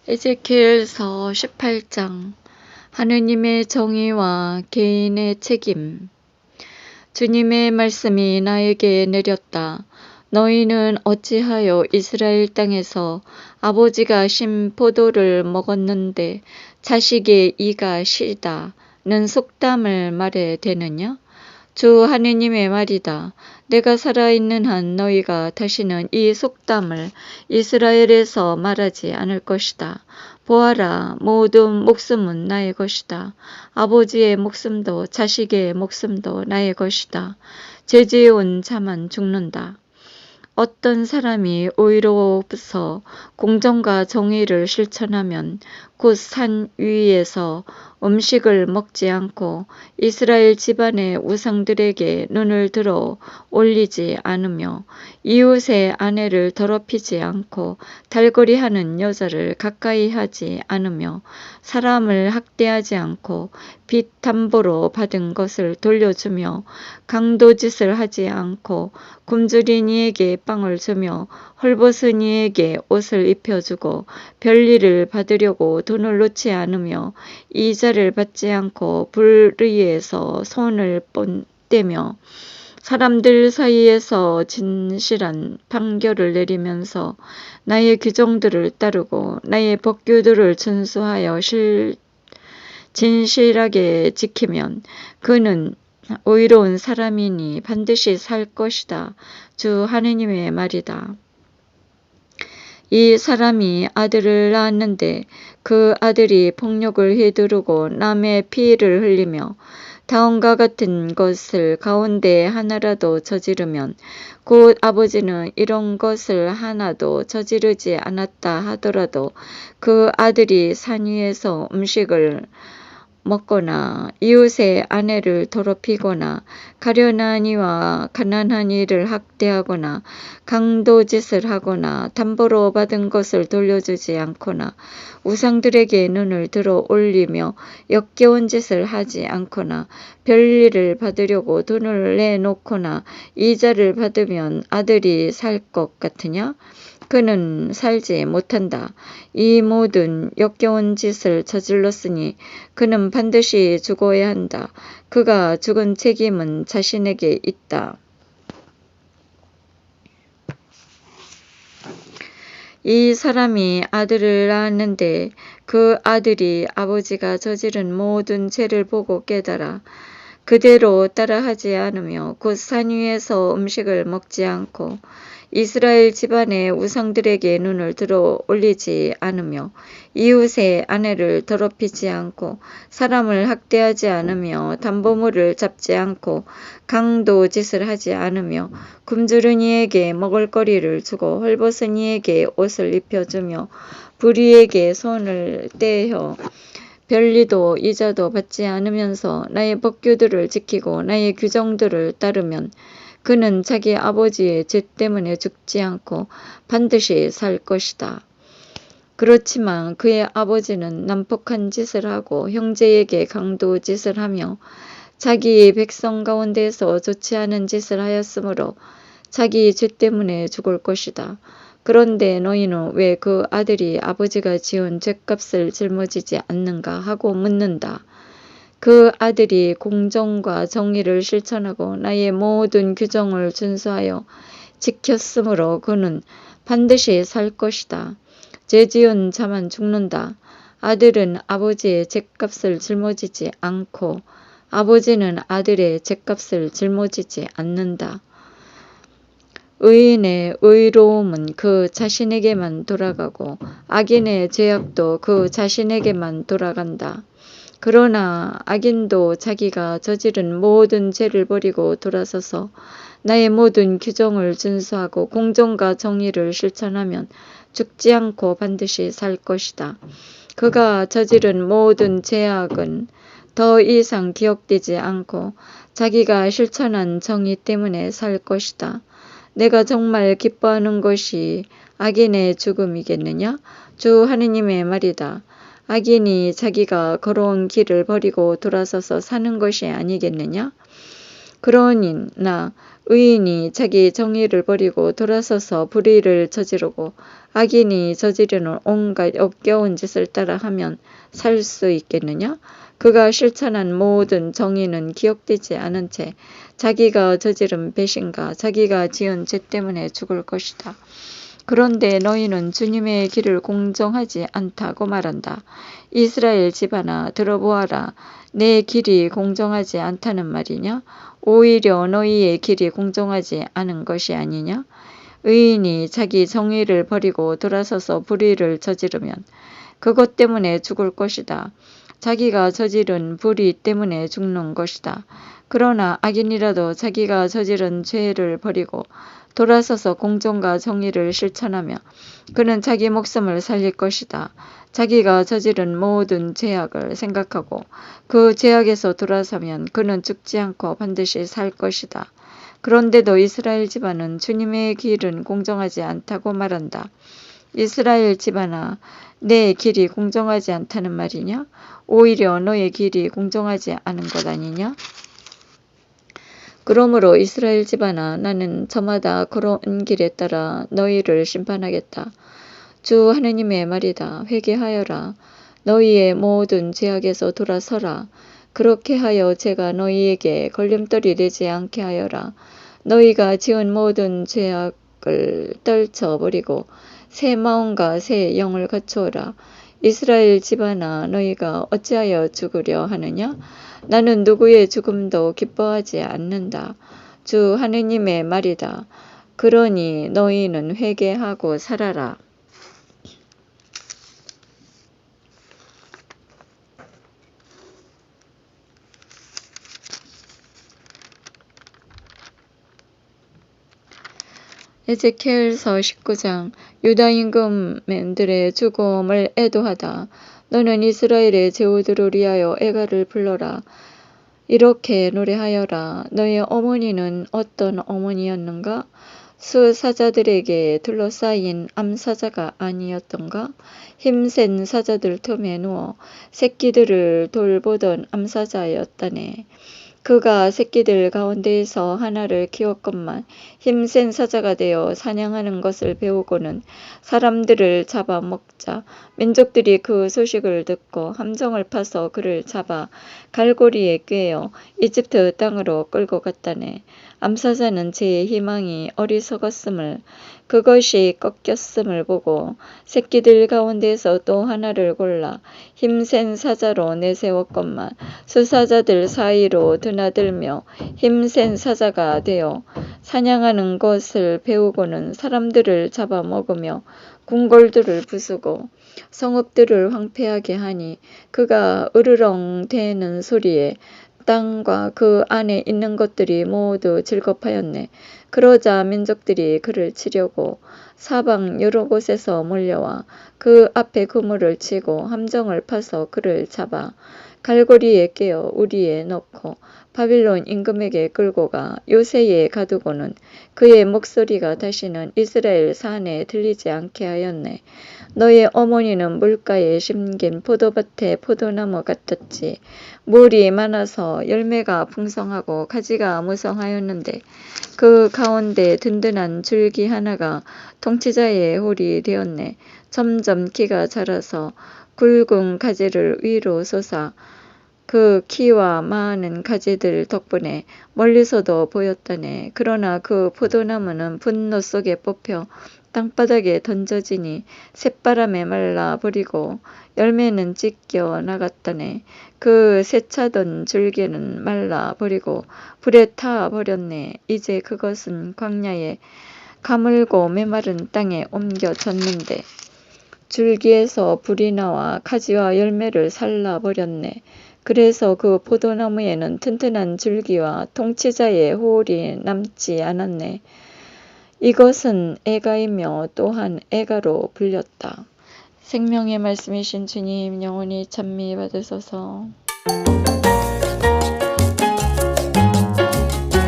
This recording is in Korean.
에제키엘서 18장. 하느님의 정의와 개인의 책임. 주님의 말씀이 나에게 내렸다. 너희는 어찌하여 이스라엘 땅에서 아버지가 신 포도를 먹었는데 자식의 이가 시다는 속담을 말해 대느냐? 주 하느님의 말이다. 내가 살아있는 한 너희가 다시는 이 속담을 이스라엘에서 말하지 않을 것이다. 보아라, 모든 목숨은 나의 것이다. 아버지의 목숨도 자식의 목숨도 나의 것이다. 죄지은 자만 죽는다. 어떤 사람이 의로워서 공정과 정의를 실천하면 곧 산 위에서 음식을 먹지 않고 이스라엘 집안의 우상들에게 눈을 들어 올리지 않으며 이웃의 아내를 더럽히지 않고 달거리하는 여자를 가까이 하지 않으며 사람을 학대하지 않고 빚 담보로 받은 것을 돌려주며 강도짓을 하지 않고 굶주린 이에게 빵을 주며 헐벗은 이에게 옷을 입혀주고 별일을 받으려고 돈을 놓지 않으며 이자를 받지 않고 불의에서 손을 떼며 사람들 사이에서 진실한 판결을 내리면서 나의 규정들을 따르고 나의 법규들을 준수하여 진실하게 지키면 그는 의로운 사람이니 반드시 살 것이다. 주 하느님의 말이다. 이 사람이 아들을 낳았는데 그 아들이 폭력을 휘두르고 남의 피를 흘리며 다음과 같은 것을 가운데 하나라도 저지르면 곧 아버지는 이런 것을 하나도 저지르지 않았다 하더라도 그 아들이 산 위에서 음식을 먹거나 이웃의 아내를 더럽히거나 가련한 이와 가난한 이를 학대하거나 강도짓을 하거나 담보로 받은 것을 돌려주지 않거나 우상들에게 눈을 들어 올리며 역겨운 짓을 하지 않거나 별일을 받으려고 돈을 내놓거나 이자를 받으면 아들이 살 것 같으냐? 그는 살지 못한다. 이 모든 역겨운 짓을 저질렀으니 그는 반드시 죽어야 한다. 그가 죽은 책임은 자신에게 있다. 이 사람이 아들을 낳았는데 그 아들이 아버지가 저지른 모든 죄를 보고 깨달아 그대로 따라하지 않으며 곧 산 위에서 음식을 먹지 않고 이스라엘 집안의 우상들에게 눈을 들어 올리지 않으며 이웃의 아내를 더럽히지 않고 사람을 학대하지 않으며 담보물을 잡지 않고 강도짓을 하지 않으며 굶주린 이에게 먹을거리를 주고 헐벗은 이에게 옷을 입혀주며 불의에게 손을 떼어 별리도 이자도 받지 않으면서 나의 법규들을 지키고 나의 규정들을 따르면 그는 자기 아버지의 죄 때문에 죽지 않고 반드시 살 것이다. 그렇지만 그의 아버지는 난폭한 짓을 하고 형제에게 강도 짓을 하며 자기 백성 가운데서 좋지 않은 짓을 하였으므로 자기 죄 때문에 죽을 것이다. 그런데 너희는 왜 그 아들이 아버지가 지은 죄값을 짊어지지 않는가 하고 묻는다. 그 아들이 공정과 정의를 실천하고 나의 모든 규정을 준수하여 지켰으므로 그는 반드시 살 것이다. 죄지은 자만 죽는다. 아들은 아버지의 죄값을 짊어지지 않고 아버지는 아들의 죄값을 짊어지지 않는다. 의인의 의로움은 그 자신에게만 돌아가고 악인의 죄악도 그 자신에게만 돌아간다. 그러나 악인도 자기가 저지른 모든 죄를 버리고 돌아서서 나의 모든 규정을 준수하고 공정과 정의를 실천하면 죽지 않고 반드시 살 것이다. 그가 저지른 모든 죄악은 더 이상 기억되지 않고 자기가 실천한 정의 때문에 살 것이다. 내가 정말 기뻐하는 것이 악인의 죽음이겠느냐? 주 하느님의 말이다. 악인이 자기가 걸어온 길을 버리고 돌아서서 사는 것이 아니겠느냐? 그러나 의인이 자기 정의를 버리고 돌아서서 불의를 저지르고 악인이 저지르는 온갖 역겨운 짓을 따라 하면 살 수 있겠느냐? 그가 실천한 모든 정의는 기억되지 않은 채 자기가 저지른 배신과 자기가 지은 죄 때문에 죽을 것이다. 그런데 너희는 주님의 길을 공정하지 않다고 말한다. 이스라엘 집안아, 들어보아라. 내 길이 공정하지 않다는 말이냐? 오히려 너희의 길이 공정하지 않은 것이 아니냐? 의인이 자기 정의를 버리고 돌아서서 불의를 저지르면 그것 때문에 죽을 것이다. 자기가 저지른 불의 때문에 죽는 것이다. 그러나 악인이라도 자기가 저지른 죄를 버리고 돌아서서 공정과 정의를 실천하며 그는 자기 목숨을 살릴 것이다. 자기가 저지른 모든 죄악을 생각하고 그 죄악에서 돌아서면 그는 죽지 않고 반드시 살 것이다. 그런데도 이스라엘 집안은 주님의 길은 공정하지 않다고 말한다. 이스라엘 집안아, 내 길이 공정하지 않다는 말이냐? 오히려 너의 길이 공정하지 않은 것 아니냐? 그러므로 이스라엘 집안아, 나는 저마다 걸어온 길에 따라 너희를 심판하겠다. 주 하느님의 말이다. 회개하여라. 너희의 모든 죄악에서 돌아서라. 그렇게 하여 제가 너희에게 걸림돌이 되지 않게 하여라. 너희가 지은 모든 죄악을 떨쳐버리고 새 마음과 새 영을 갖추어라. 이스라엘 집안아, 너희가 어찌하여 죽으려 하느냐? 나는 누구의 죽음도 기뻐하지 않는다. 주 하느님의 말이다. 그러니 너희는 회개하고 살아라. 에제키엘서 19장. 유다 임금들의 죽음을 애도하다. 너는 이스라엘의 제후들을 위하여 애가를 불러라. 이렇게 노래하여라. 너의 어머니는 어떤 어머니였는가? 수사자들에게 둘러싸인 암사자가 아니었던가? 힘센 사자들 틈에 누워 새끼들을 돌보던 암사자였다네. 그가 새끼들 가운데에서 하나를 키웠건만 힘센 사자가 되어 사냥하는 것을 배우고는 사람들을 잡아먹자 민족들이 그 소식을 듣고 함정을 파서 그를 잡아 갈고리에 꿰어 이집트 땅으로 끌고 갔다네. 암사자는 제 희망이 어리석었음을 그것이 꺾였음을 보고 새끼들 가운데서 또 하나를 골라 힘센 사자로 내세웠건만 수사자들 사이로 드나들며 힘센 사자가 되어 사냥하는 것을 배우고는 사람들을 잡아먹으며 궁궐들을 부수고 성읍들을 황폐하게 하니 그가 으르렁대는 소리에 땅과 그 안에 있는 것들이 모두 즐겁하였네. 그러자 민족들이 그를 치려고 사방 여러 곳에서 몰려와 그 앞에 그물을 치고 함정을 파서 그를 잡아 갈고리에 깨어 우리에 넣고 바빌론 임금에게 끌고 가 요새에 가두고는 그의 목소리가 다시는 이스라엘 산에 들리지 않게 하였네. 너의 어머니는 물가에 심긴 포도밭의 포도나무 같았지. 물이 많아서 열매가 풍성하고 가지가 무성하였는데 그 가운데 든든한 줄기 하나가 통치자의 홀이 되었네. 점점 키가 자라서 굵은 가지를 위로 솟아 그 키와 많은 가지들 덕분에 멀리서도 보였다네. 그러나 그 포도나무는 분노 속에 뽑혀 땅바닥에 던져지니 쇳바람에 말라버리고 열매는 찢겨 나갔다네. 그 세차던 줄기는 말라버리고 불에 타버렸네. 이제 그것은 광야에 가물고 메마른 땅에 옮겨졌는데 줄기에서 불이 나와 가지와 열매를 살라버렸네. 그래서 그 포도나무에는 튼튼한 줄기와 통치자의 호울이 남지 않았네. 이것은 애가이며 또한 애가로 불렸다. 생명의 말씀이신 주님, 영원히 찬미 받으소서.